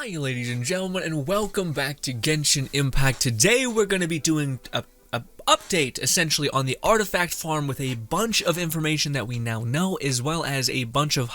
Hi ladies and gentlemen, and welcome back to Genshin Impact. Today we're going to be doing a update essentially on the artifact farm with a bunch of information that we now know, as well as a bunch of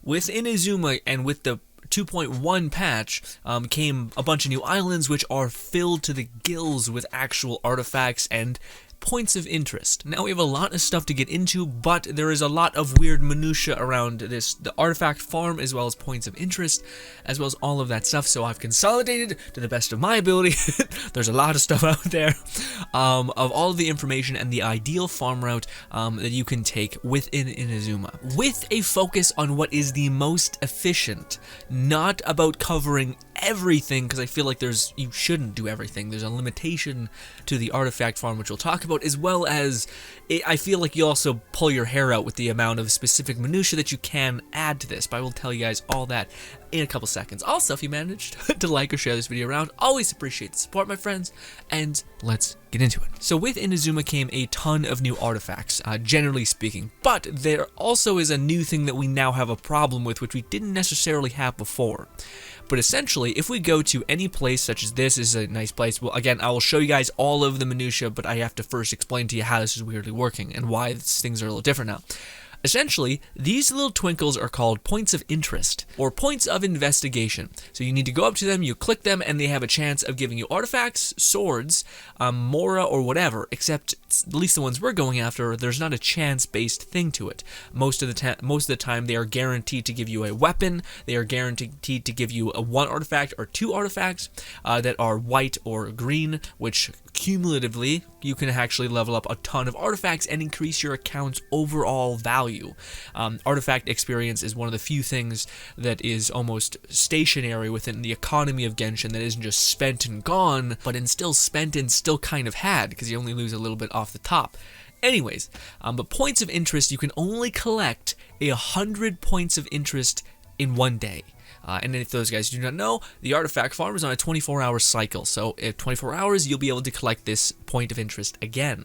with Inazuma and with the 2.1 patch came a bunch of new islands which are filled to the gills with actual artifacts and points of interest. Now we have a lot of stuff to get into, but there is a lot of weird minutia around the artifact farm, as well as points of interest, as well as all of that stuff. So I've consolidated to the best of my ability. There's a lot of stuff out there of all of the information and the ideal farm route that you can take within Inazuma, with a focus on what is the most efficient, not about covering everything, because I feel like you shouldn't do everything. There's a limitation to the artifact farm, which we'll talk about, as well as I feel like you also pull your hair out with the amount of specific minutia that you can add to this, but I will tell you guys all that in a couple seconds. Also, if you managed to like or share this video around, always appreciate the support, my friends, and let's get into it. So with Inazuma came a ton of new artifacts, generally speaking, but there also is a new thing that we now have a problem with, which we didn't necessarily have before. But essentially, if we go to any place such as this is a nice place, well, again, I will show you guys all of the minutia, but I have to first explain to you how this is weirdly working and why things are a little different now. Essentially, these little twinkles are called points of interest, or points of investigation. So you need to go up to them, you click them, and they have a chance of giving you artifacts, swords, mora, or whatever, except at least the ones we're going after, there's not a chance-based thing to it. Most of the time, they are guaranteed to give you a weapon, they are guaranteed to give you a 1 artifact or 2 artifacts that are white or green, which cumulatively, you can actually level up a ton of artifacts and increase your account's overall value. Artifact experience is one of the few things that is almost stationary within the economy of Genshin, that isn't just spent and gone, but still spent and still kind of had, because you only lose a little bit off the top. Anyways, but points of interest, you can only collect 100 points of interest in 1 day. And if those guys do not know, the artifact farm is on a 24-hour cycle, so in 24 hours you'll be able to collect this point of interest again.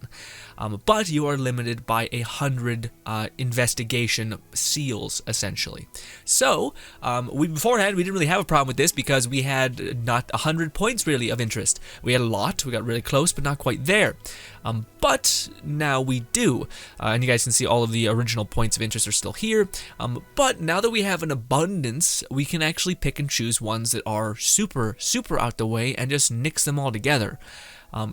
But you are limited by 100 investigation seals, essentially. So, beforehand, we didn't really have a problem with this because we had not 100 points really of interest. We had a lot, we got really close, but not quite there. But now we do, and you guys can see all of the original points of interest are still here, but now that we have an abundance, we can actually pick and choose ones that are super out the way and just nix them all together.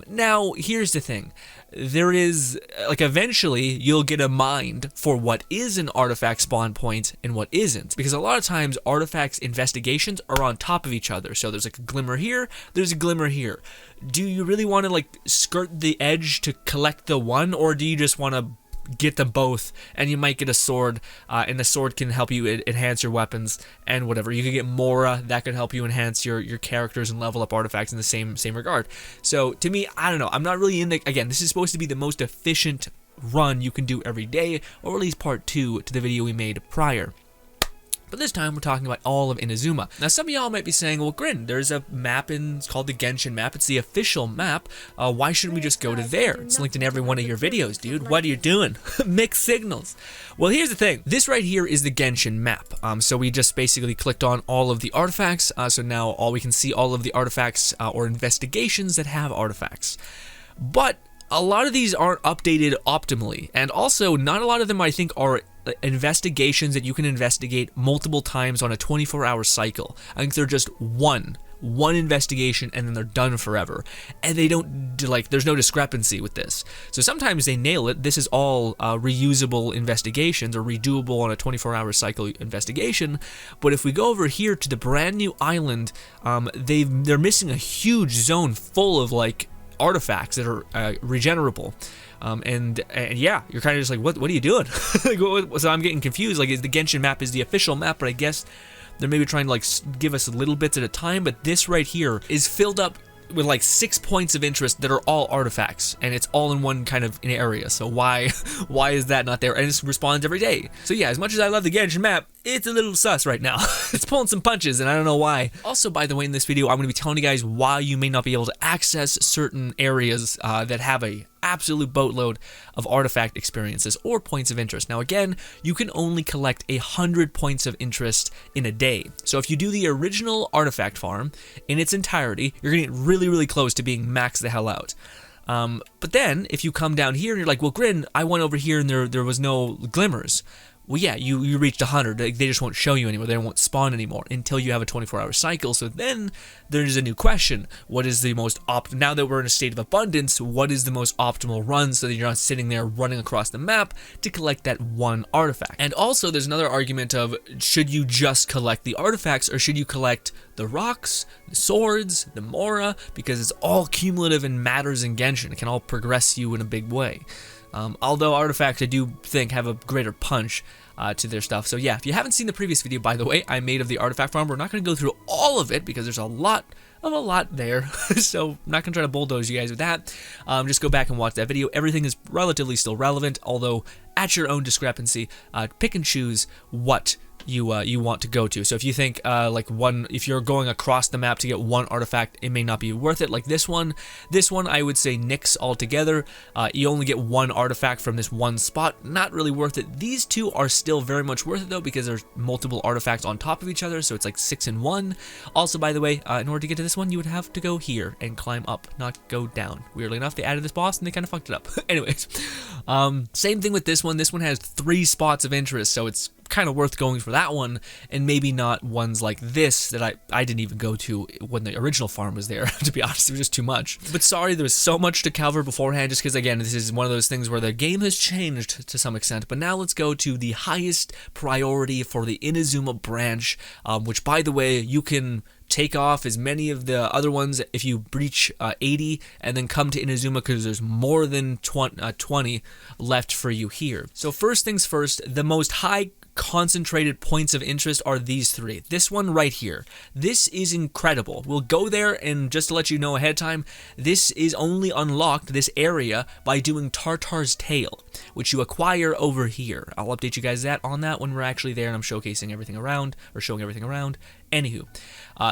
Now, here's the thing. There is, eventually, you'll get a mind for what is an artifact spawn point and what isn't. Because a lot of times, artifacts investigations are on top of each other. So there's a glimmer here, there's a glimmer here. Do you really want to, skirt the edge to collect the one, or do you just want to get them both, and you might get a sword, and the sword can help you enhance your weapons and whatever. You could get mora, that could help you enhance your characters and level up artifacts in the same regard. So to me, I don't know, I'm not really again, this is supposed to be the most efficient run you can do every day, or at least part 2 to the video we made prior. But this time, we're talking about all of Inazuma. Now, some of y'all might be saying, well, Grin, there's a map it's called the Genshin map. It's the official map. Why shouldn't we just go to there? It's linked in every one of your videos, dude. What are you doing? Mixed signals. Well, here's the thing. This right here is the Genshin map. So we just basically clicked on all of the artifacts. So now we can see all of the artifacts or investigations that have artifacts. But a lot of these aren't updated optimally. And also, not a lot of them, I think, are investigations that you can investigate multiple times on a 24-hour cycle. I think they're just one investigation and then they're done forever, and they don't there's no discrepancy with this. So sometimes they nail it. This is all reusable investigations or redoable on a 24-hour cycle investigation. But if we go over here to the brand new island, they're missing a huge zone full of artifacts that are regenerable. And yeah, you're kind of just like, what are you doing? So I'm getting confused. The Genshin map is the official map, but I guess they're maybe trying to give us little bits at a time. But this right here is filled up with 6 points of interest that are all artifacts, and it's all in one kind of area. So why is that not there? And it responds every day. So yeah, as much as I love the Genshin map, it's a little sus right now. It's pulling some punches, and I don't know why. Also, by the way, in this video, I'm going to be telling you guys why you may not be able to access certain areas that have a absolute boatload of artifact experiences or points of interest. Now again, you can only collect 100 points of interest in a day. So if you do the original artifact farm in its entirety, you're gonna get really, really close to being maxed the hell out. But then, if you come down here and you're like, well, Grin, I went over here and there was no glimmers. Well, yeah, you reached 100. They just won't show you anymore. They won't spawn anymore until you have a 24-hour cycle. So then there's a new question. What is the most now that we're in a state of abundance, what is the most optimal run so that you're not sitting there running across the map to collect that one artifact? And also, there's another argument of, should you just collect the artifacts or should you collect the rocks, the swords, the Mora? Because it's all cumulative and matters in Genshin. It can all progress you in a big way. Although artifacts, I do think, have a greater punch to their stuff. So yeah, if you haven't seen the previous video, by the way, I made of the artifact farm, we're not going to go through all of it because there's a lot there. So I'm not going to try to bulldoze you guys with that. Just go back and watch that video. Everything is relatively still relevant, although at your own discrepancy, pick and choose what you want to go to. So if you think if you're going across the map to get one artifact, it may not be worth it. Like this one I would say nix altogether. You only get one artifact from this one spot, not really worth it. These two are still very much worth it though, because there's multiple artifacts on top of each other, so it's like 6 in 1. Also, by the way, in order to get to this one, you would have to go here and climb up, not go down. Weirdly enough, they added this boss and they kind of fucked it up. Anyways, same thing with this one. This one has 3 spots of interest, so it's kind of worth going for that one, and maybe not ones like this that I didn't even go to when the original farm was there. To be honest, it was just too much. But sorry, there was so much to cover beforehand, just because again, this is one of those things where the game has changed to some extent. But now let's go to the highest priority for the Inazuma branch, which, by the way, you can take off as many of the other ones if you breach 80 and then come to Inazuma, because there's more than 20 left for you here. So first things first, the most high concentrated points of interest are these 3. This one right here. This is incredible. We'll go there, and just to let you know ahead of time, this is only unlocked, this area, by doing Tartar's Tail, which you acquire over here. I'll update you guys on that when we're actually there and I'm showcasing everything around, or showing everything around. Anywho,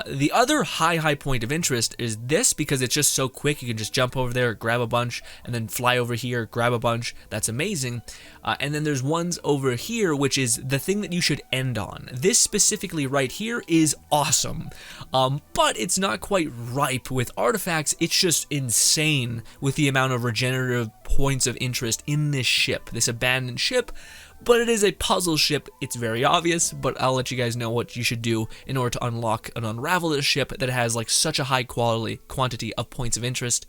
the other high point of interest is this, because it's just so quick. You can just jump over there, grab a bunch, and then fly over here, grab a bunch. That's amazing. And then there's ones over here, which is the thing that you should end on. This specifically right here is awesome, but it's not quite ripe with artifacts. It's just insane with the amount of regenerative points of interest in this ship, this abandoned ship. But it is a puzzle ship. It's very obvious, but I'll let you guys know what you should do in order to unlock and unravel this ship that has like such a high quantity of points of interest.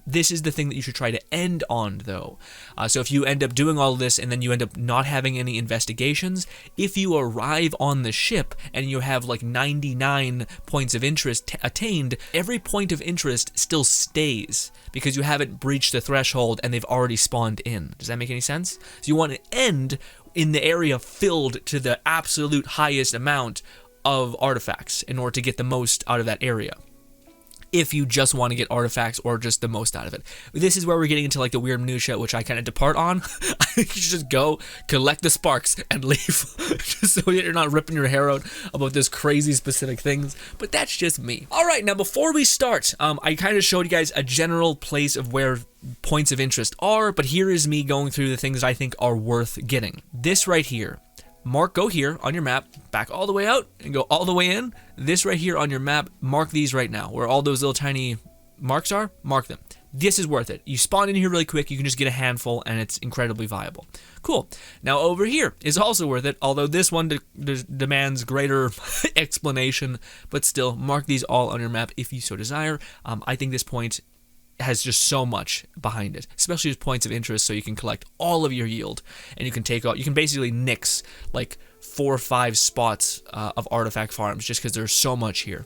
This is the thing that you should try to end on though. So if you end up doing all of this and then you end up not having any investigations, if you arrive on the ship and you have like 99 points of interest attained, every point of interest still stays because you haven't breached the threshold and they've already spawned in. Does that make any sense? So you want to end in the area filled to the absolute highest amount of artifacts in order to get the most out of that area, if you just want to get artifacts or just the most out of it. This is where we're getting into like the weird minutia, which I kind of depart on. I think you should just go collect the sparks and leave, just so you're not ripping your hair out about this crazy specific things. But that's just me. All right, now before we start, I kind of showed you guys a general place of where points of interest are, but here is me going through the things I think are worth getting. This right here. Go here on your map, back all the way out and go all the way in. This right here on your map, mark these right now. Where all those little tiny marks are, mark them. This is worth it. You spawn in here really quick, you can just get a handful and it's incredibly viable. Cool. Now over here is also worth it, although this one demands greater explanation, but still, mark these all on your map if you so desire. I think this point has just so much behind it, especially as points of interest, so you can collect all of your yield and you can take out, you can basically nix like 4 or 5 spots of artifact farms just because there's so much here.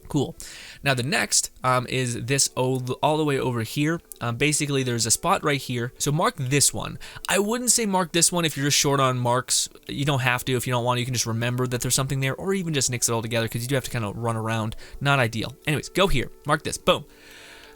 Cool. Now the next is this all the way over here. Basically there's a spot right here, so mark this one. I wouldn't say mark this one if you're just short on marks. You don't have to. If you don't want to, you can just remember that there's something there, or even just nix it all together, because you do have to kind of run around. Not ideal. Anyways, go here, mark this, boom.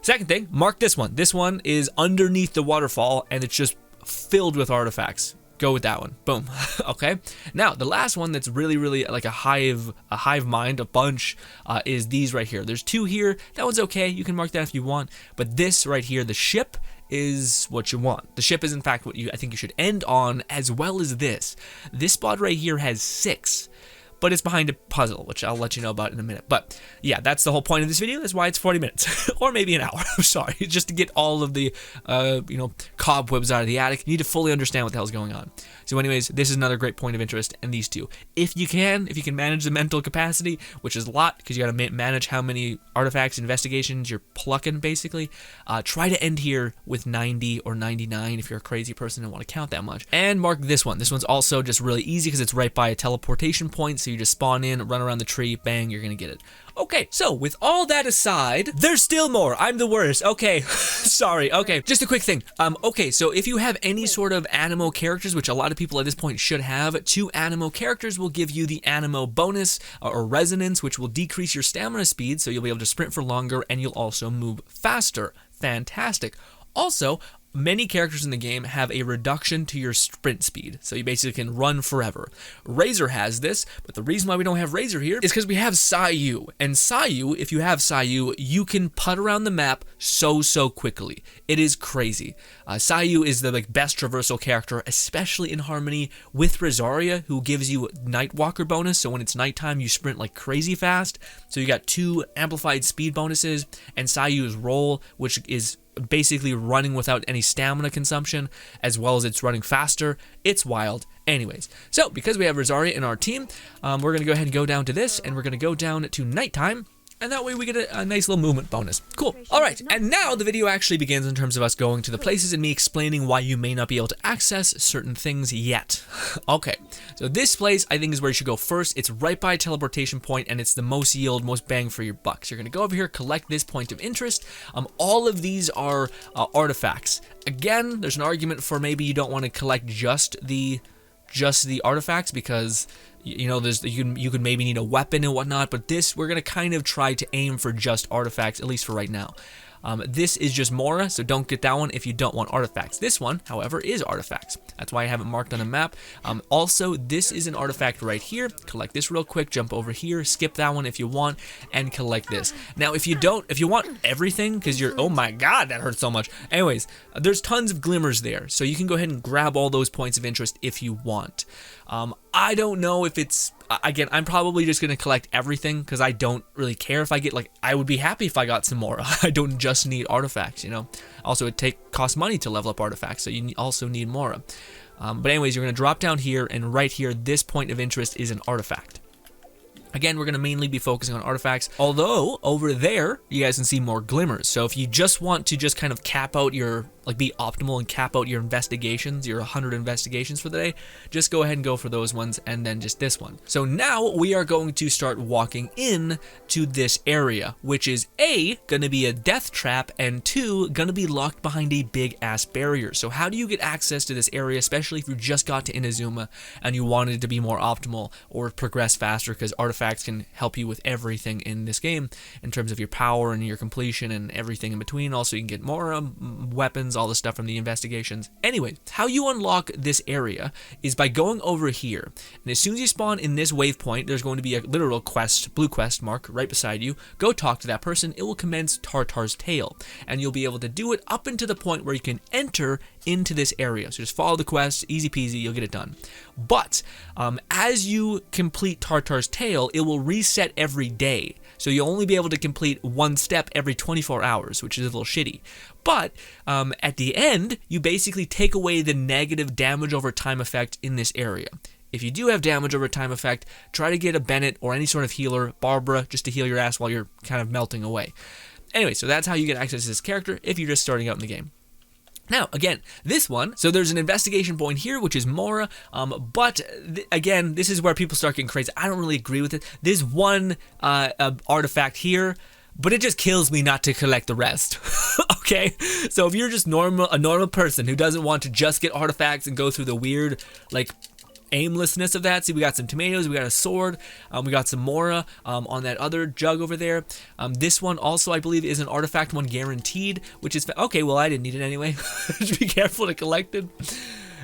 Second thing, mark this one. This one is underneath the waterfall and it's just filled with artifacts. Go with that one. Boom. Okay. Now, the last one that's really like a hive mind, a bunch, is these right here. There's 2 here. That one's okay. You can mark that if you want. But this right here, the ship, is what you want. The ship is in fact what I think you should end on, as well as this. This spot right here has 6. But it's behind a puzzle, which I'll let you know about in a minute. But yeah, that's the whole point of this video. That's why it's 40 minutes, or maybe an hour. I'm sorry, just to get all of the, cobwebs out of the attic. You need to fully understand what the hell's going on. So anyways, this is another great point of interest, and these two. If you can manage the mental capacity, which is a lot, because you got to manage how many artifacts, investigations you're plucking, basically, try to end here with 90 or 99 if you're a crazy person and want to count that much. And mark this one. This one's also just really easy because it's right by a teleportation point, so you just spawn in, run around the tree, bang, you're gonna get it. Okay, so with all that aside, there's still more. I'm the worst. Okay, sorry. Okay, just a quick thing. Okay, so if you have any sort of animo characters, which a lot of people at this point should have, 2 animo characters will give you the animo bonus or resonance, which will decrease your stamina speed, so you'll be able to sprint for longer, and you'll also move faster. Fantastic. Also, many characters in the game have a reduction to your sprint speed, so you basically can run forever. Razor has this, but the reason why we don't have Razor here is because we have Sayu. And Sayu, if you have Sayu, you can putt around the map so quickly. It is crazy. Sayu is the best traversal character, especially in harmony with Rosaria, who gives you Nightwalker bonus, so when it's nighttime, you sprint like crazy fast. So you got 2 amplified speed bonuses, and Sayu's roll, which is basically running without any stamina consumption, as well as it's running faster. It's wild. Anyways, so because we have Rosaria in our team, we're going to go ahead and go down to this, and we're going to go down to nighttime, and that way we get a nice little movement bonus. Cool. All right, and now the video actually begins in terms of us going to the places and me explaining why you may not be able to access certain things yet. Okay, so this place I think is where you should go first. It's right by a teleportation point, and it's the most yield, most bang for your buck. So you're going to go over here, collect this point of interest. All of these are artifacts. Again, there's an argument for maybe you don't want to collect just the artifacts, because you know you could maybe need a weapon and whatnot, but this, we're gonna kind of try to aim for just artifacts, at least for right now. This is just Mora, so don't get that one if you don't want artifacts. This one, however, is artifacts. That's why I have it marked on a map. Also, this is an artifact right here. Collect this real quick, jump over here, skip that one if you want, and collect this. Now, if you want everything, because you're, oh my god, that hurts so much. Anyways, there's tons of glimmers there, so you can go ahead and grab all those points of interest if you want. I don't know if it's, again, I'm probably just going to collect everything because I don't really care if I get, I would be happy if I got some more. I don't just need artifacts, you know. Also, it costs money to level up artifacts, so you also need more. But anyways, you're going to drop down here, and right here, this point of interest is an artifact. Again, we're going to mainly be focusing on artifacts, although over there, you guys can see more glimmers. So if you just want to just kind of cap out your, be optimal and cap out your investigations, your 100 investigations for the day, just go ahead and go for those ones, and then just this one. So now we are going to start walking in to this area, which is A, going to be a death trap, and 2, going to be locked behind a big ass barrier. So how do you get access to this area, especially if you just got to Inazuma and you wanted it to be more optimal or progress faster, because artifacts can help you with everything in this game in terms of your power and your completion and everything in between. Also, you can get more weapons, all the stuff from the investigations. Anyway, how you unlock this area is by going over here, and as soon as you spawn in this waypoint, there's going to be a literal quest, blue quest mark right beside you. Go talk to that person. It will commence Tartar's Tale, and you'll be able to do it up until the point where you can enter into this area. So just follow the quest, easy peasy, you'll get it done. But as you complete Tartar's Tale, it will reset every day. So you'll only be able to complete one step every 24 hours, which is a little shitty. But at the end, you basically take away the negative damage over time effect in this area. If you do have damage over time effect, try to get a Bennett or any sort of healer, Barbara, just to heal your ass while you're kind of melting away. Anyway, so that's how you get access to this character if you're just starting out in the game. Now, again, this one, so there's an investigation point here, which is Mora, but again, this is where people start getting crazy. I don't really agree with it. There's one artifact here, but it just kills me not to collect the rest. Okay, so if you're just a normal person who doesn't want to just get artifacts and go through the weird, aimlessness of that. See, we got some tomatoes, we got a sword, we got some Mora on that other jug over there. This one also, I believe, is an artifact one guaranteed, which is, okay, well, I didn't need it anyway. Just be careful to collect it.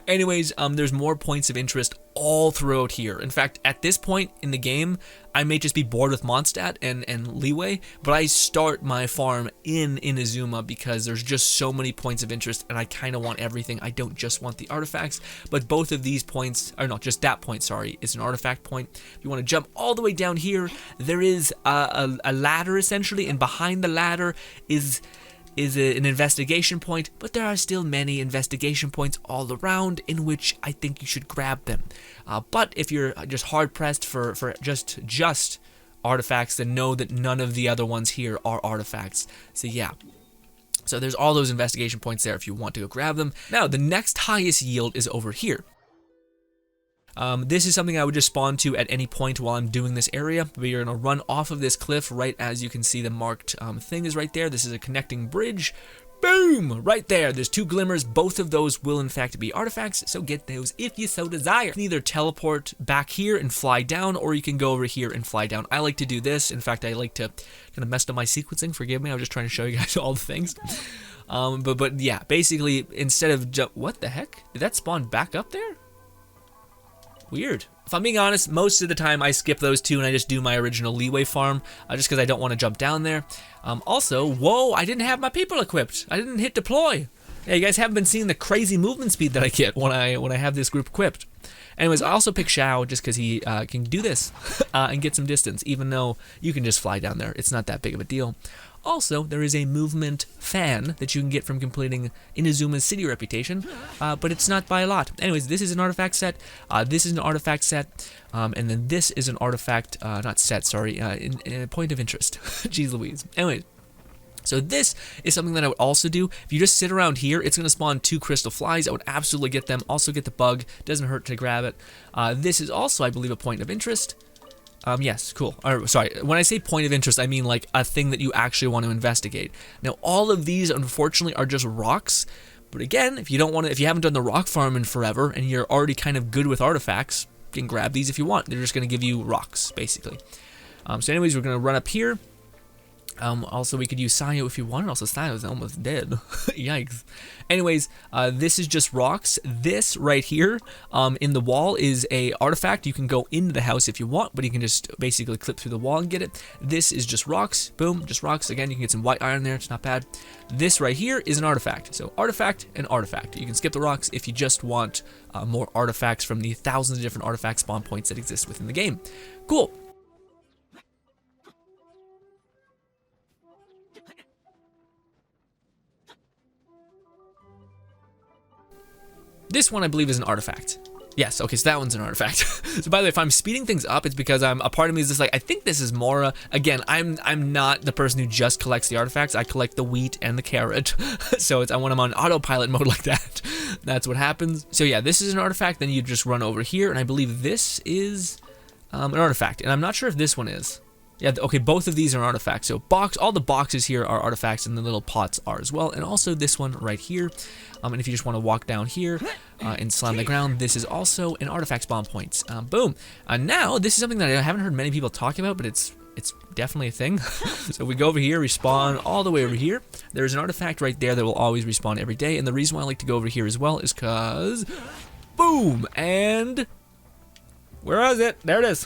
Anyways, there's more points of interest all throughout here. In fact, at this point in the game, I may just be bored with Mondstadt and Leeway, but I start my farm in Inazuma because there's just so many points of interest, and I kind of want everything. I don't just want the artifacts, but both of these points, or not just that point, sorry, is an artifact point. If you want to jump all the way down here, there is a ladder essentially, and behind the ladder is an investigation point, but there are still many investigation points all around in which I think you should grab them. But if you're just hard pressed for just artifacts, then know that none of the other ones here are artifacts. So yeah. So there's all those investigation points there if you want to go grab them. Now the next highest yield is over here. This is something I would just spawn to at any point while I'm doing this area, but you're going to run off of this cliff right as you can see the marked thing is right there. This is a connecting bridge. Boom! Right there. There's 2 glimmers. Both of those will in fact be artifacts, so get those if you so desire. You can either teleport back here and fly down, or you can go over here and fly down. I like to do this. In fact, I like to kind of mess up my sequencing. Forgive me. I was just trying to show you guys all the things. But yeah, basically instead of what the heck? Did that spawn back up there? Weird. If I'm being honest, most of the time I skip those 2 and I just do my original Leeway farm, just because I don't want to jump down there. Also, whoa, I didn't have my people equipped. I didn't hit deploy. Yeah, you guys haven't been seeing the crazy movement speed that I get when I have this group equipped. Anyways, I also pick Xiao just because he can do this and get some distance, even though you can just fly down there. It's not that big of a deal. Also, there is a movement fan that you can get from completing Inazuma's city reputation, but it's not by a lot. Anyways, this is an artifact set, this is an artifact set, and then this is an artifact, not set, sorry, in point of interest. Jeez Louise. Anyways, so this is something that I would also do. If you just sit around here, it's going to spawn 2 crystal flies. I would absolutely get them. Also get the bug. Doesn't hurt to grab it. This is also, I believe, a point of interest. Yes, cool. Or, sorry, when I say point of interest, I mean like a thing that you actually want to investigate. Now, all of these, unfortunately, are just rocks. But again, if you don't want to, if you haven't done the rock farm in forever and you're already kind of good with artifacts, you can grab these if you want. They're just going to give you rocks, basically. So anyways, we're going to run up here. Also, we could use Sayo if you wanted. Also, Sayo's almost dead. Yikes. Anyways, this is just rocks. This right here in the wall is a artifact. You can go into the house if you want, but you can just basically clip through the wall and get it. This is just rocks. Boom, just rocks. Again, you can get some white iron there. It's not bad. This right here is an artifact. So artifact and artifact. You can skip the rocks if you just want more artifacts from the thousands of different artifact spawn points that exist within the game. Cool. This one I believe is an artifact. Yes, okay, so that one's an artifact. So by the way, if I'm speeding things up, it's because a part of me is just like, I think this is Mora. Again, I'm not the person who just collects the artifacts. I collect the wheat and the carrot. So it's when I'm on autopilot mode like that, that's what happens. So yeah, this is an artifact. Then you just run over here, and I believe this is an artifact. And I'm not sure if this one is. Yeah, okay, both of these are artifacts. So all the boxes here are artifacts, and the little pots are as well. And also this one right here. And if you just want to walk down here and slam the ground, this is also an artifact spawn point. Boom. Now, this is something that I haven't heard many people talking about, but it's definitely a thing. So we go over here, respawn all the way over here. There's an artifact right there that will always respawn every day. And the reason why I like to go over here as well is because, boom, and where is it? There it is.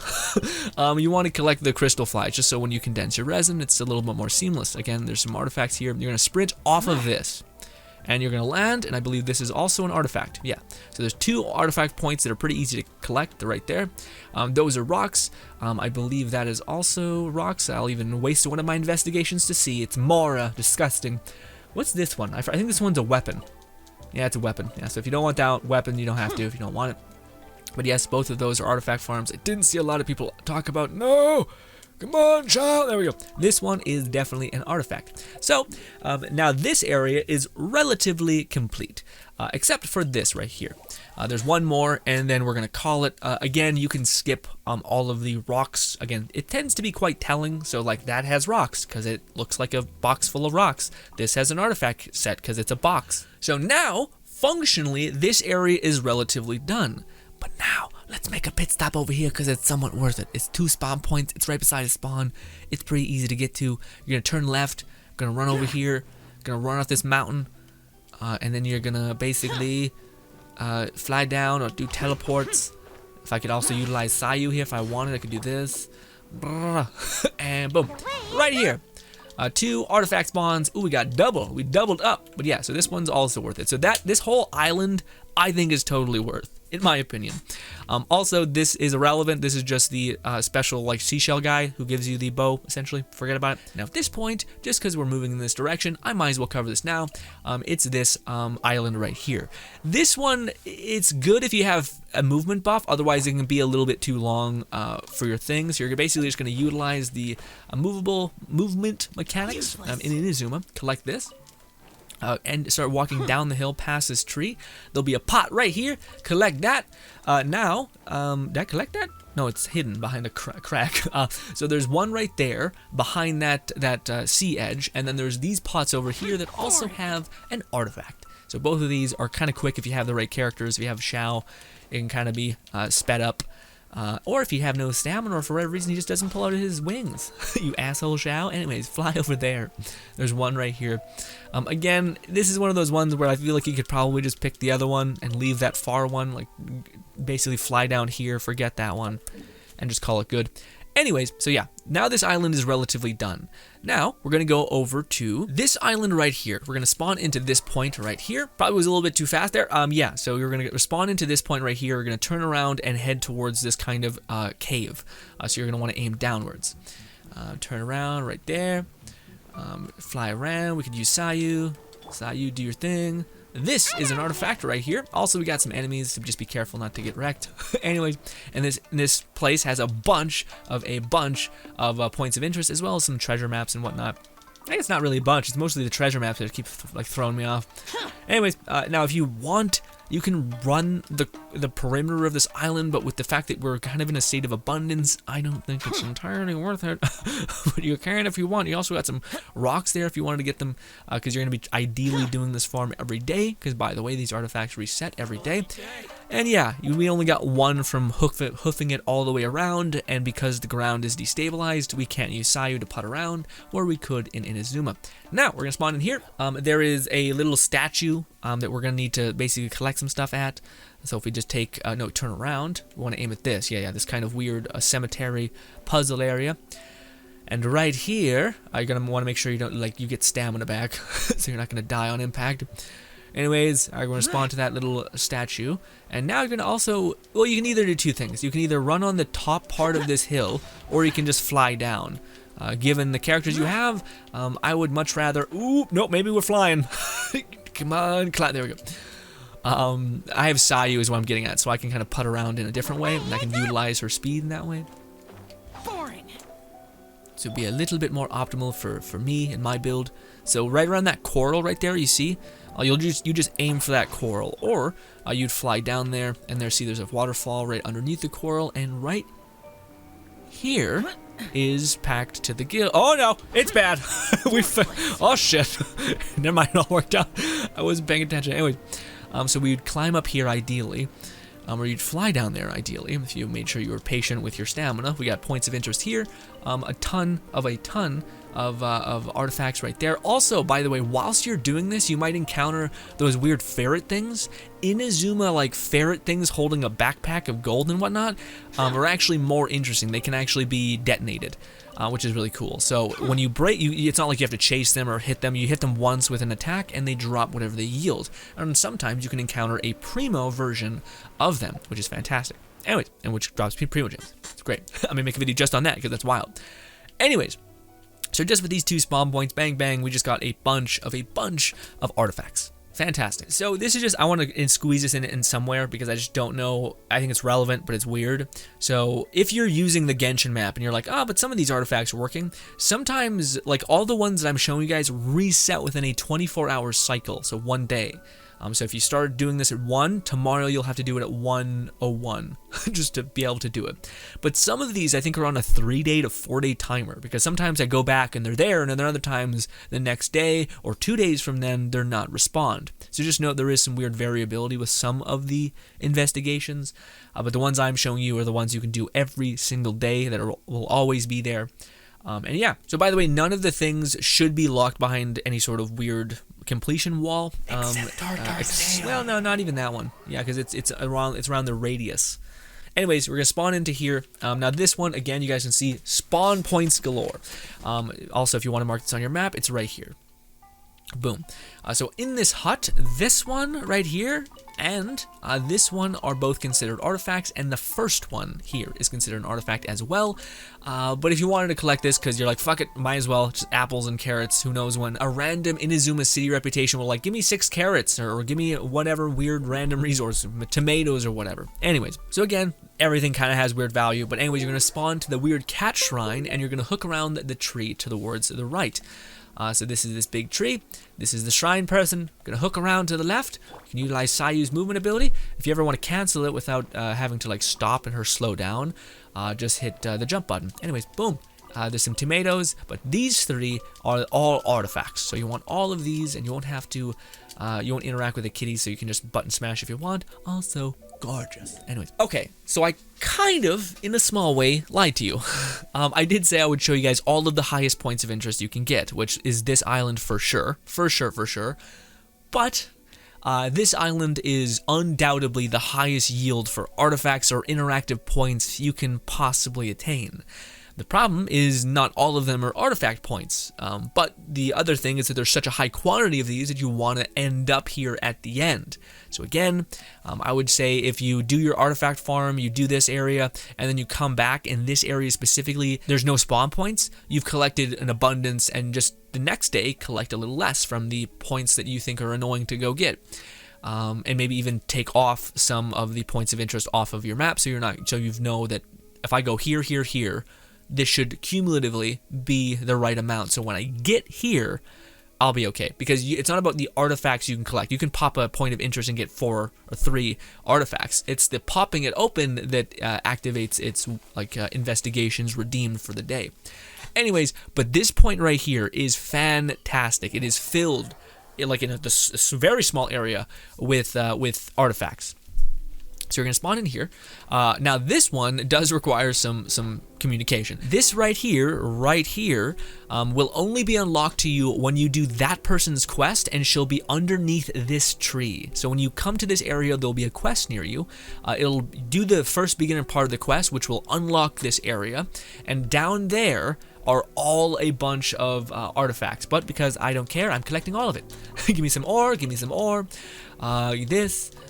You want to collect the crystal flies just so when you condense your resin, it's a little bit more seamless. Again, there's some artifacts here. You're going to sprint off of this. And you're going to land, and I believe this is also an artifact. Yeah, so there's 2 artifact points that are pretty easy to collect. They're right there. Those are rocks. I believe that is also rocks. I'll even waste one of my investigations to see. It's Mora. Disgusting. What's this one? I think this one's a weapon. Yeah, it's a weapon. Yeah, so if you don't want that weapon, you don't have to if you don't want it. But yes, both of those are artifact farms. I didn't see a lot of people talk about, no! Come on, child. There we go. This one is definitely an artifact. So now this area is relatively complete, except for this right here. There's one more, and then we're going to call it. Again, you can skip all of the rocks. Again, it tends to be quite telling. So like that has rocks because it looks like a box full of rocks. This has an artifact set because it's a box. So now, functionally, this area is relatively done. But now, let's make a pit stop over here because it's somewhat worth it. It's 2 spawn points. It's right beside a spawn. It's pretty easy to get to. You're going to turn left. Going to run over here. Going to run off this mountain. And then you're going to basically fly down or do teleports. If I could also utilize Sayu here if I wanted, I could do this. And boom, right here. 2 artifact spawns. Ooh, we got double. We doubled up. But yeah, so this one's also worth it. So this whole island, I think, is totally worth, in my opinion. Also, this is irrelevant. This is just the special like seashell guy who gives you the bow, essentially. Forget about it. Now, at this point, just because we're moving in this direction, I might as well cover this now. It's this island right here. This one, it's good if you have a movement buff. Otherwise, it can be a little bit too long for your things. So you're basically just going to utilize the movable movement mechanics in Inazuma. Collect this. And start walking down the hill past this tree. There'll be a pot right here. Collect that. Now, did I collect that? No, it's hidden behind a crack. So there's one right there behind that sea edge, and then there's these pots over here that also have an artifact. So both of these are kind of quick if you have the right characters. If you have Xiao, it can kind of be sped up. Or if you have no stamina, or for whatever reason he just doesn't pull out his wings. You asshole, Xiao. Anyways, fly over there. There's one right here. Again, this is one of those ones where I feel like you could probably just pick the other one and leave that far one. Like, basically fly down here, forget that one, and just call it good. Anyways, so yeah, now this island is relatively done. Now, we're going to go over to this island right here. We're going to spawn into this point right here. Probably was a little bit too fast there. Yeah, so you're going to spawn into this point right here. We're going to turn around and head towards this kind of cave. So you're going to want to aim downwards. Turn around right there. Fly around. We could use Sayu. Sayu, do your thing. This is an artifact right here. Also, we got some enemies, so just be careful not to get wrecked. Anyways, and this place has a bunch of points of interest, as well as some treasure maps and whatnot. I think it's not really a bunch. It's mostly the treasure maps that keep like throwing me off. Anyways, now if you want, you can run the perimeter of this island, but with the fact that we're kind of in a state of abundance, I don't think it's entirely worth it. But you can if you want. You also got some rocks there if you wanted to get them, because you're going to be ideally doing this farm every day, because by the way, these artifacts reset every day. And yeah, we only got one from hoofing it all the way around, and because the ground is destabilized, we can't use Sayu to putt around, where we could in Inazuma. Now, we're going to spawn in here. There is a little statue that we're going to need to basically collect some stuff at. So if we just take, no, turn around, we want to aim at this. Yeah, this kind of weird cemetery puzzle area. And right here, you're going to want to make sure you don't, like, you get stamina back, so you're not going to die on impact. Anyways, I'm going to spawn to that little statue. And now you're going to also, well, you can either do 2 things. You can either run on the top part of this hill, or you can just fly down. Given the characters you have, I would much rather, ooh, nope, maybe we're flying. Come on, climb, there we go. I have Sayu is what I'm getting at, so I can kind of putt around in a different way, and I can utilize her speed in that way. Boring. So it'd be a little bit more optimal for me and my build. So right around that coral right there, you see, you just aim for that coral, or you'd fly down there, and there's a waterfall right underneath the coral, and right here is packed to the gill. Oh no, it's bad. Oh shit. Never mind, it all worked out. I wasn't paying attention. Anyway, so we'd climb up here ideally, or you'd fly down there ideally if you made sure you were patient with your stamina. We got points of interest here, a ton of artifacts right there. Also, by the way, whilst you're doing this, you might encounter those weird ferret things. Inazuma, like ferret things holding a backpack of gold and whatnot, are actually more interesting. They can actually be detonated, which is really cool. So when you break, it's not like you have to chase them or hit them. You hit them once with an attack, and they drop whatever they yield. And sometimes you can encounter a primo version of them, which is fantastic. Anyways, and which drops primo gems. It's great. I'm gonna make a video just on that because that's wild. Anyways, so just with these 2 spawn points, bang bang, we just got a bunch of artifacts. Fantastic. So this is just, I want to squeeze this in somewhere because I just don't know. I think it's relevant, but it's weird. So if you're using the Genshin map and you're like, oh, but some of these artifacts are working, sometimes, like all the ones that I'm showing you guys reset within a 24-hour cycle, so 1 day. So if you start doing this at 1, tomorrow you'll have to do it at 1:01 just to be able to do it. But some of these I think are on a 3-day to 4-day timer, because sometimes I go back and they're there, and then other times the next day or 2 days from then they're not respond. So just note there is some weird variability with some of the investigations, but the ones I'm showing you are the ones you can do every single day that will always be there. And yeah, so by the way, none of the things should be locked behind any sort of weird completion wall. Except Well, no, not even that one. Yeah, because it's around the radius. Anyways, we're gonna spawn into here. Now this one, again, you guys can see spawn points galore. Also, if you want to mark this on your map, it's right here. Boom. So in this hut, this one right here and this one are both considered artifacts, and the first one here is considered an artifact as well. But if you wanted to collect this because you're like, fuck it, might as well, just apples and carrots, who knows when a random Inazuma city reputation will like, give me 6 carrots or give me whatever weird random resource, tomatoes or whatever. Anyways, so again, everything kind of has weird value, but anyways, you're going to spawn to the weird cat shrine and you're going to hook around the tree towards the right. So this is this big tree. This is the shrine person. Gonna hook around to the left. You can utilize Sayu's movement ability. If you ever want to cancel it without having to like stop and her slow down, just hit the jump button. Anyways, boom. There's some tomatoes, but these 3 are all artifacts. So you want all of these, and you won't have to. You won't interact with the kitty, so you can just button smash if you want. Also, gorgeous. Anyways, okay, so I kind of, in a small way, lied to you. I did say I would show you guys all of the highest points of interest you can get, which is this island for sure. But this island is undoubtedly the highest yield for artifacts or interactive points you can possibly attain. The problem is not all of them are artifact points, but the other thing is that there's such a high quantity of these that you want to end up here at the end. So again, I would say if you do your artifact farm, you do this area, and then you come back in this area specifically, there's no spawn points, you've collected an abundance, and just the next day collect a little less from the points that you think are annoying to go get. And maybe even take off some of the points of interest off of your map, so you know that if I go here, this should cumulatively be the right amount. So when I get here, I'll be okay. Because it's not about the artifacts you can collect. You can pop a point of interest and get 4 or 3 artifacts. It's the popping it open that activates its investigations redeemed for the day. Anyways, but this point right here is fantastic. It is filled, like in a very small area, with artifacts. So you're going to spawn in here. Now this one does require some communication. This right here, will only be unlocked to you when you do that person's quest, and she'll be underneath this tree. So when you come to this area, there'll be a quest near you. It'll do the first beginner part of the quest, which will unlock this area. And down there are all a bunch of artifacts, but because I don't care, I'm collecting all of it. Give me some ore,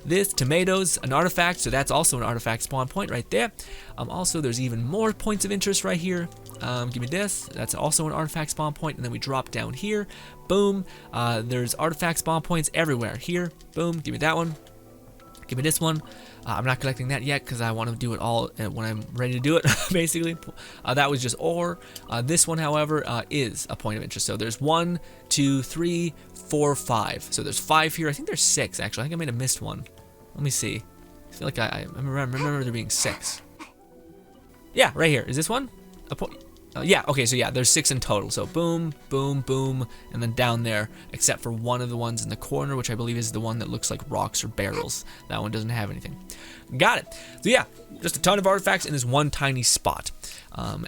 this, tomatoes, an artifact, so that's also an artifact spawn point right there. Also, there's even more points of interest right here. Give me this, that's also an artifact spawn point, and then we drop down here, boom, there's artifact spawn points everywhere. Here, boom, give me that one. Give me this one. I'm not collecting that yet because I want to do it all when I'm ready to do it, basically. That was just ore. This one, however, is a point of interest. So there's 1, 2, 3, 4, 5. So there's 5 here. I think there's 6, actually. I think I may have missed one. Let me see. I feel like I remember there being 6. Yeah, right here. Is this one? A point. Yeah, okay, so yeah, there's 6 in total. So boom, boom, boom, and then down there, except for one of the ones in the corner, which I believe is the one that looks like rocks or barrels. That one doesn't have anything. Got it. So yeah, just a ton of artifacts in this one tiny spot.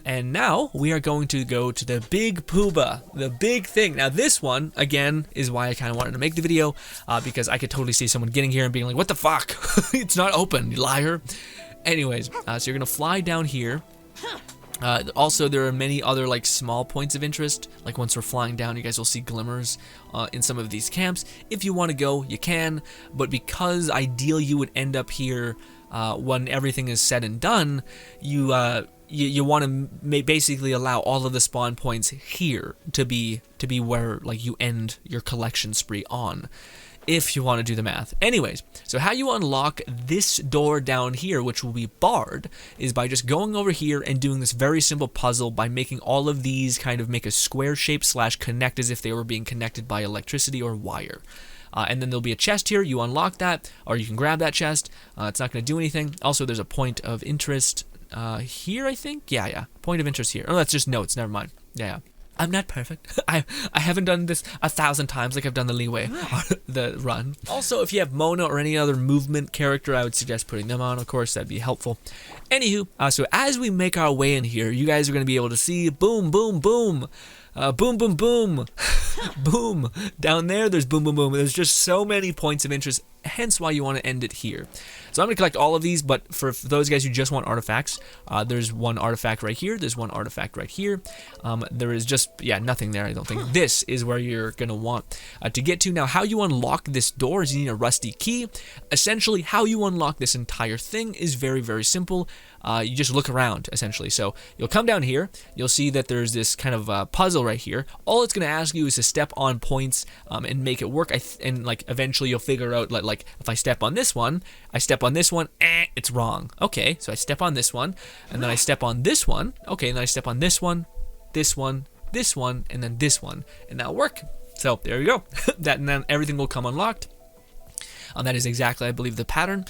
And now we are going to go to the big pooba, the big thing. Now this one, again, is why I kind of wanted to make the video, because I could totally see someone getting here and being like, what the fuck? It's not open, you liar. Anyways, so you're going to fly down here. Also, there are many other like small points of interest. Like once we're flying down, you guys will see glimmers in some of these camps. If you want to go, you can. But because ideally you would end up here when everything is said and done, you want to basically allow all of the spawn points here to be where like you end your collection spree on, if you want to do the math. Anyways, so how you unlock this door down here, which will be barred, is by just going over here and doing this very simple puzzle by making all of these kind of make a square shape / connect as if they were being connected by electricity or wire. And then there'll be a chest here. You unlock that, or you can grab that chest. It's not going to do anything. Also, there's a point of interest here, I think. Yeah. Point of interest here. Oh, that's just notes. Never mind. Yeah. I'm not perfect. I haven't done this 1,000 times like I've done the leeway, the run. Also, if you have Mona or any other movement character, I would suggest putting them on, of course, that'd be helpful. Anywho, so as we make our way in here, you guys are going to be able to see boom, boom, boom. Boom, boom, boom. Boom. Down there's boom, boom, boom. There's just so many points of interest, hence why you want to end it here. So I'm going to collect all of these, but for those guys who just want artifacts, there's one artifact right here. There's one artifact right here. There is just, nothing there, I don't think. This is where you're going to want to get to. Now, how you unlock this door is you need a rusty key. Essentially, how you unlock this entire thing is very, very simple. You just look around, essentially. So you'll come down here. You'll see that there's this kind of puzzle right here. All it's going to ask you is to step on points and make it work. And like eventually you'll figure out like if I step on this one, it's wrong. Okay, so I step on this one, and then I step on this one. Okay, and then I step on this one, this one, this one, and then this one, and that'll work. So there you go. And then everything will come unlocked. That is exactly, I believe, the pattern.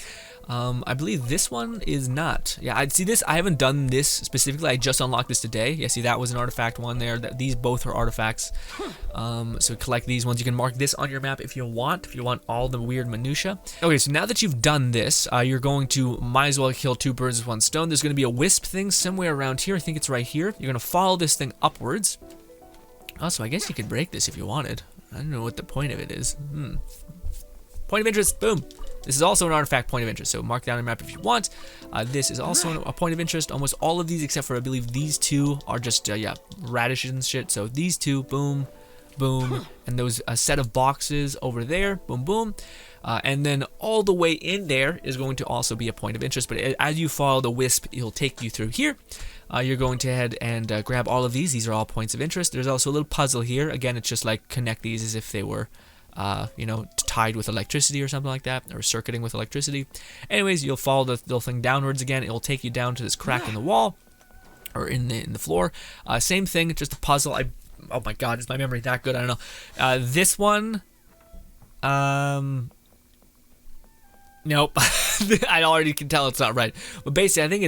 I believe this one is not. Yeah, I'd see this. I haven't done this specifically. I just unlocked this today. Yeah, see, that was an artifact one there. These both are artifacts. So collect these ones. You can mark this on your map if you want all the weird minutia. Okay, so now that you've done this, you're going to might as well kill two birds with one stone. There's going to be a wisp thing somewhere around here. I think it's right here. You're going to follow this thing upwards. Also, I guess you could break this if you wanted. I don't know what the point of it is. Point of interest, boom. This is also an artifact point of interest, so mark down on your map if you want. This is also a point of interest. Almost all of these, except for I believe these two, are just radishes and shit. So these two, boom, boom, and those a set of boxes over there, boom, boom. And then all the way in there is going to also be a point of interest. But as you follow the wisp, it'll take you through here. You're going to head and grab all of these. These are all points of interest. There's also a little puzzle here. Again, it's just like connect these as if they were tied with electricity or something like that, or circuiting with electricity. Anyways, you'll follow the little thing downwards again. It will take you down to this crack in the wall, or in the floor. Same thing, just a puzzle. Oh my god, is my memory that good? I don't know. This one, nope. I already can tell it's not right. But basically, I think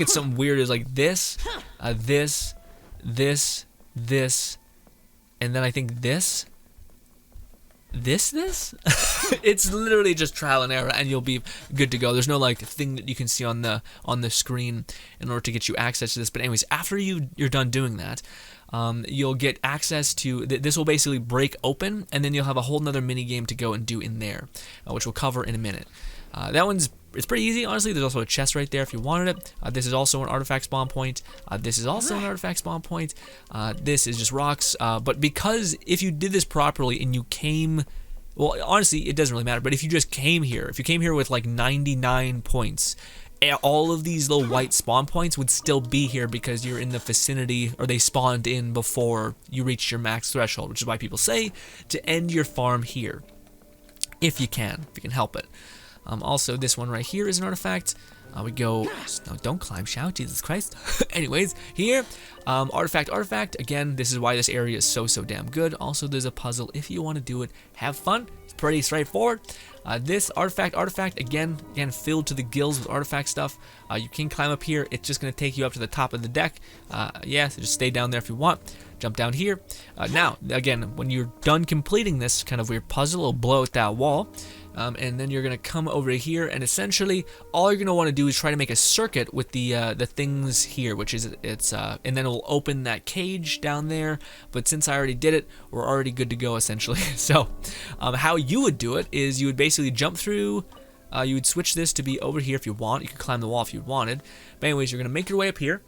it's something weird. Is like this, this, and then I think this. It's literally just trial and error, and you'll be good to go. There's no like thing that you can see on the screen in order to get you access to this. But anyways, after you're done doing that, you'll get access to this. Will basically break open, and then you'll have a whole nother mini game to go and do in there, which we'll cover in a minute. It's pretty easy, honestly. There's also a chest right there if you wanted it. This is also an artifact spawn point. This is also an artifact spawn point. This is just rocks. But because if you did this properly and you came, well, honestly, it doesn't really matter. But if you just came here, if you came here with like 99 points, all of these little white spawn points would still be here because you're in the vicinity, or they spawned in before you reached your max threshold, which is why people say to end your farm here, if you can help it. Also, this one right here is an artifact. We go, no, don't climb, shout, Jesus Christ. Anyways, here, artifact. Again, this is why this area is so damn good. Also, there's a puzzle if you want to do it. Have fun. It's pretty straightforward. This artifact, again, filled to the gills with artifact stuff. You can climb up here. It's just going to take you up to the top of the deck. So just stay down there if you want. Jump down here. Now, again, when you're done completing this kind of weird puzzle, it'll blow out that wall. And then you're going to come over here, and essentially all you're going to want to do is try to make a circuit with the things here, which is and then it'll open that cage down there. But since I already did it, we're already good to go essentially. So how you would do it is you would basically jump through. You would switch this to be over here if you want. You could climb the wall if you wanted. But anyways, you're going to make your way up here.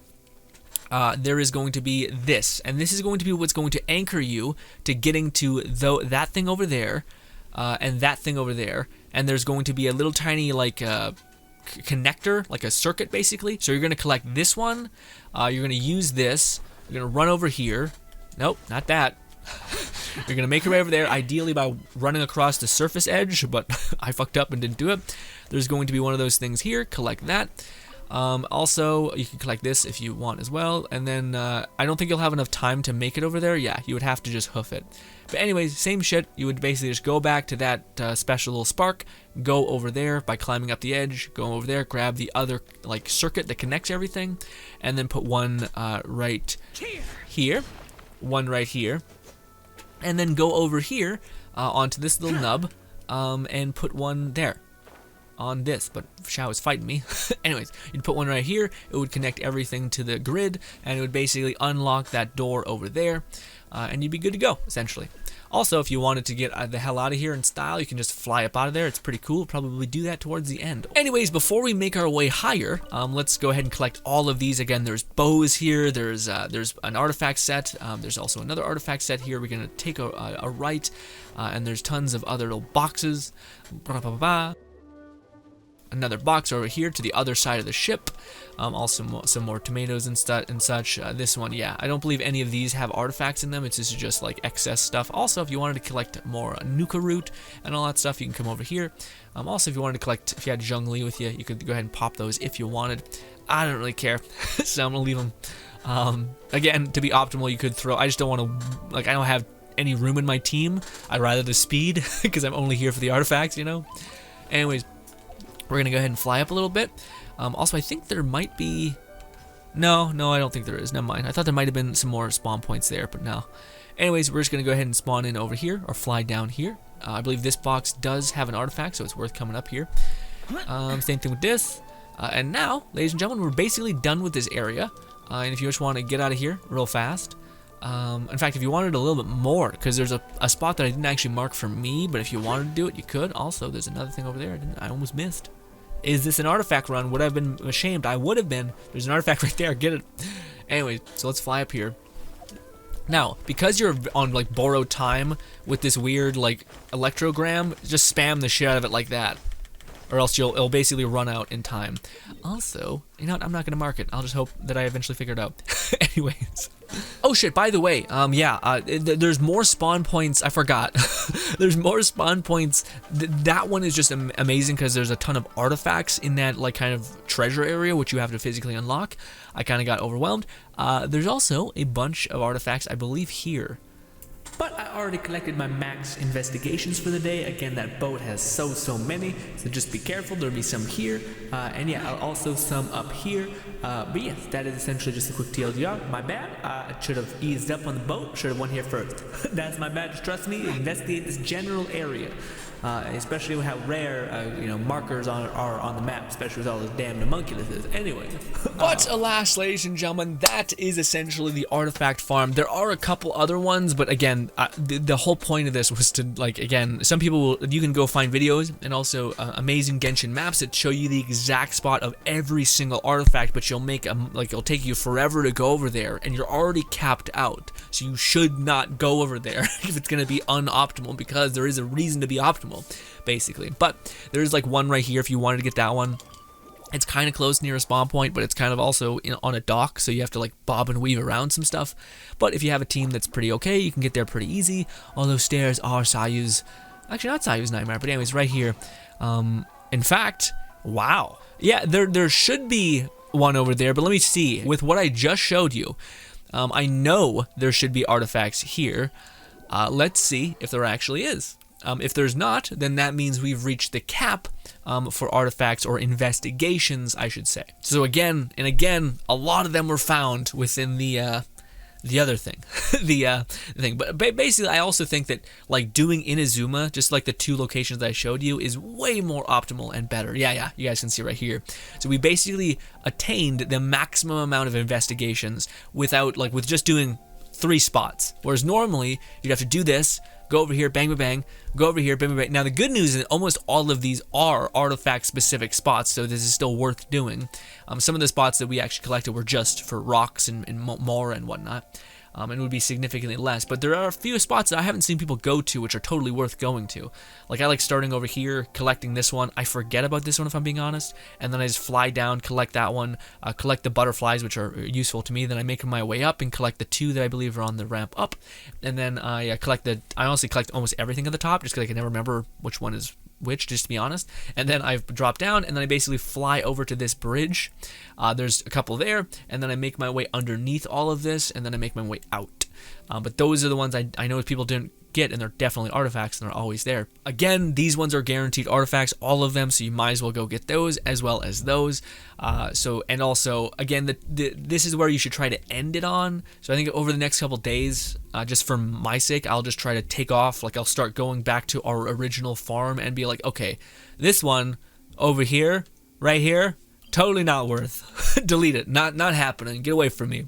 There is going to be this, and this is going to be what's going to anchor you to getting to that thing over there. And that thing over there, and there's going to be a little tiny like connector, like a circuit basically. So you're going to collect this one, you're going to use this, you're going to run over here. Nope, not that. You're going to make your way over there, ideally by running across the surface edge, but I fucked up and didn't do it. There's going to be one of those things here, collect that. Also, you can collect this if you want as well, and then I don't think you'll have enough time to make it over there. Yeah, you would have to just hoof it. But anyways, same shit. You would basically just go back to that special little spark, go over there by climbing up the edge, go over there, grab the other like circuit that connects everything, and then put one right here. one right here, and then go over here onto this little nub and put one there on this, but Shao is fighting me. Anyways, you'd put one right here, it would connect everything to the grid, and it would basically unlock that door over there, and you'd be good to go, essentially. Also, if you wanted to get the hell out of here in style, you can just fly up out of there. It's pretty cool. Probably do that towards the end. Anyways, before we make our way higher, let's go ahead and collect all of these. Again, there's bows here. There's an artifact set. There's also another artifact set here. We're going to take a right, and there's tons of other little boxes. Another box over here to the other side of the ship. Also some more tomatoes and such. This one, yeah, I don't believe any of these have artifacts in them. It's just like excess stuff. Also, if you wanted to collect more Nuka root and all that stuff, you can come over here. Also, if you wanted to collect, if you had Zhongli with you, you could go ahead and pop those if you wanted. I don't really care, so I'm gonna leave them. Again, to be optimal, you could throw. I just don't want to, like, I don't have any room in my team. I'd rather the speed because I'm only here for the artifacts, you know. Anyways. We're going to go ahead and fly up a little bit. Also, I think there might be... No, I don't think there is. Never mind. I thought there might have been some more spawn points there, but no. Anyways, we're just going to go ahead and spawn in over here, or fly down here. I believe this box does have an artifact, so it's worth coming up here. Same thing with this. And now, ladies and gentlemen, we're basically done with this area. And if you just want to get out of here real fast... in fact, if you wanted a little bit more, because there's a spot that I didn't actually mark for me, but if you wanted to do it, you could. Also, there's another thing over there I almost missed. Is this an artifact run? Would I have been ashamed? I would have been. There's an artifact right there. Get it. Anyway, so let's fly up here. Now, because you're on like borrowed time with this weird like electrogram, just spam the shit out of it like that, or else it'll basically run out in time. Also, you know what? I'm not gonna mark it. I'll just hope that I eventually figure it out. Anyways. Oh shit, by the way, there's more spawn points. I forgot. There's more spawn points. That one is just amazing because there's a ton of artifacts in that like kind of treasure area, which you have to physically unlock. I kind of got overwhelmed. There's also a bunch of artifacts, I believe, here. But I already collected my max investigations for the day. Again, that boat has so many, so just be careful. There'll be some here, and yeah, also some up here. But yes, that is essentially just a quick TLDR. My bad. I should have eased up on the boat. Should have went here first. That's my bad. Just trust me. Investigate this general area, especially with how rare markers are on the map, especially with all those damn homunculuses. Anyway. But alas, ladies and gentlemen, that is essentially the artifact farm. There are a couple other ones, but again, the whole point of this was to, like, again, some people you can go find videos and also amazing Genshin maps that show you the exact spot of every single artifact, but you'll make it'll take you forever to go over there, and you're already capped out, so you should not go over there if it's going to be unoptimal, because there is a reason to be optimal, basically. But there's like one right here if you wanted to get that one. It's kind of close near a spawn point, but it's kind of also on a dock, so you have to like bob and weave around some stuff. But if you have a team that's pretty okay, you can get there pretty easy. All those stairs are Sayu's, actually not Sayu's nightmare, but anyways, right here. In fact, wow. Yeah, there should be one over there, but let me see. With what I just showed you, I know there should be artifacts here. Let's see if there actually is. If there's not, then that means we've reached the cap for artifacts, or investigations, I should say. So again and again, a lot of them were found within the other thing, the thing. But basically, I also think that like doing Inazuma, just like the two locations that I showed you, is way more optimal and better. Yeah, you guys can see right here. So we basically attained the maximum amount of investigations with just doing 3 spots. Whereas normally you'd have to do this, go over here, bang, bang, bang, go over here, bang, bang, bang. Now, the good news is that almost all of these are artifact-specific spots, so this is still worth doing. Some of the spots that we actually collected were just for rocks and more and whatnot. And it would be significantly less. But there are a few spots that I haven't seen people go to, which are totally worth going to. Like, I like starting over here, collecting this one. I forget about this one, if I'm being honest. And then I just fly down, collect that one, collect the butterflies, which are useful to me. Then I make my way up and collect the 2 that I believe are on the ramp up. And then I honestly collect almost everything at the top, just because I can never remember which one is which, just to be honest. And then I drop down, and then I basically fly over to this bridge. There's a couple there, and then I make my way underneath all of this, and then I make my way out. But those are the ones I know people didn't get, and they're definitely artifacts, and they're always there. Again, these ones are guaranteed artifacts, all of them, so you might as well go get those as well as those. And also, again, this is where you should try to end it on. So I think over the next couple days, just for my sake, I'll just try to take off. Like, I'll start going back to our original farm and be like, okay, this one over here, right here, totally not worth. Delete it. Not happening. Get away from me.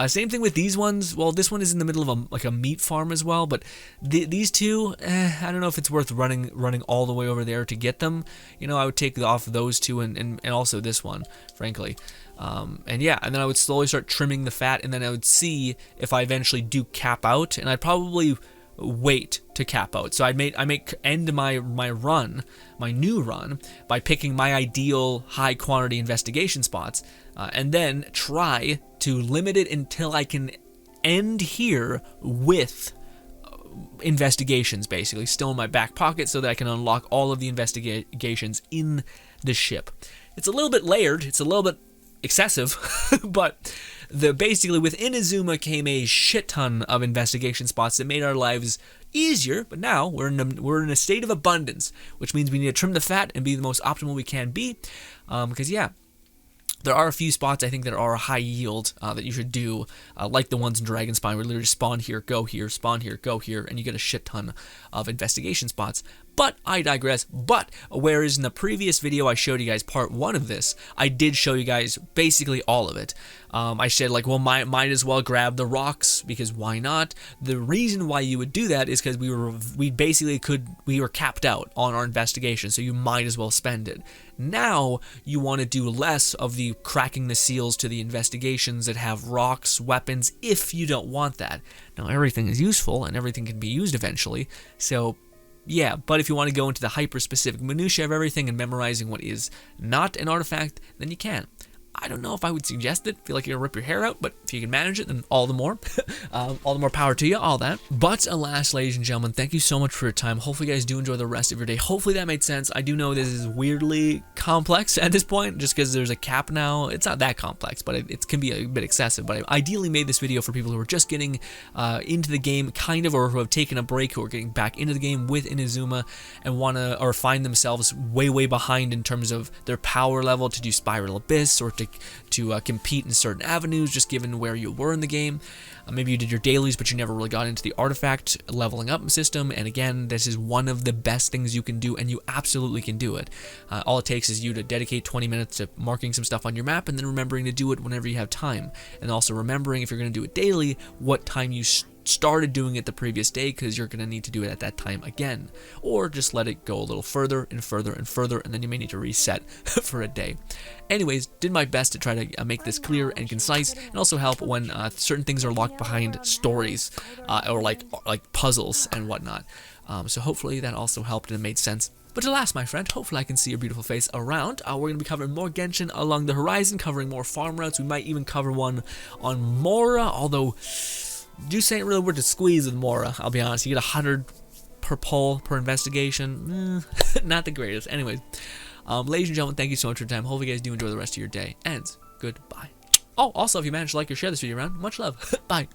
Same thing with these ones. Well, this one is in the middle of a meat farm as well, but these two, I don't know if it's worth running all the way over there to get them. You know, I would take off those two and also this one, frankly. And then I would slowly start trimming the fat, and then I would see if I eventually do cap out, and I'd probably wait to cap out. So I end my run, my new run, by picking my ideal high quantity investigation spots, and then try to limit it until I can end here with investigations, basically still in my back pocket, so that I can unlock all of the investigations in the ship. It's a little bit layered, it's a little bit excessive, but basically with Inazuma came a shit ton of investigation spots that made our lives easier, but now we're in a state of abundance, which means we need to trim the fat and be the most optimal we can be, because there are a few spots I think that are high yield that you should do, like the ones in Dragon Spine, where you literally spawn here, go here, spawn here, go here, and you get a shit ton of investigation spots. But I digress. But whereas in the previous video I showed you guys part 1 of this, I did show you guys basically all of it. I said, like, well, might as well grab the rocks, because why not? The reason why you would do that is because we were capped out on our investigation, so you might as well spend it. Now you want to do less of the cracking the seals to the investigations that have rocks, weapons, if you don't want that. Now everything is useful and everything can be used eventually, so yeah, but if you want to go into the hyper-specific minutiae of everything and memorizing what is not an artifact, then you can. I don't know if I would suggest it. Feel like you're gonna rip your hair out, but if you can manage it, then all the more. All the more power to you, all that. But alas, ladies and gentlemen, thank you so much for your time. Hopefully you guys do enjoy the rest of your day. Hopefully that made sense. I do know this is weirdly complex at this point, just because there's a cap now. It's not that complex, but it can be a bit excessive. But I ideally made this video for people who are just getting into the game, kind of, or who have taken a break, who are getting back into the game with Inazuma, and or find themselves way behind in terms of their power level to do Spiral Abyss, or to compete in certain avenues, just given where you were in the game. Maybe you did your dailies, but you never really got into the artifact leveling up system, and again, this is one of the best things you can do, and you absolutely can do it. All it takes is you to dedicate 20 minutes to marking some stuff on your map, and then remembering to do it whenever you have time, and also remembering, if you're going to do it daily, what time you started doing it the previous day, because you're going to need to do it at that time again, or just let it go a little further and further and further, and then you may need to reset for a day. Anyways, did my best to try to make this clear and concise, and also help when certain things are locked behind stories, or like puzzles and whatnot. So hopefully that also helped and it made sense. But alas, my friend, hopefully I can see your beautiful face around. We're going to be covering more Genshin along the horizon, covering more farm routes. We might even cover one on Mora, although Juice ain't really worth the squeeze with Mora, I'll be honest. You get 100 per pull per investigation. Not the greatest. Anyways, ladies and gentlemen, thank you so much for your time. Hopefully you guys do enjoy the rest of your day, and goodbye. Oh, also, if you managed to like or share this video around, much love. Bye.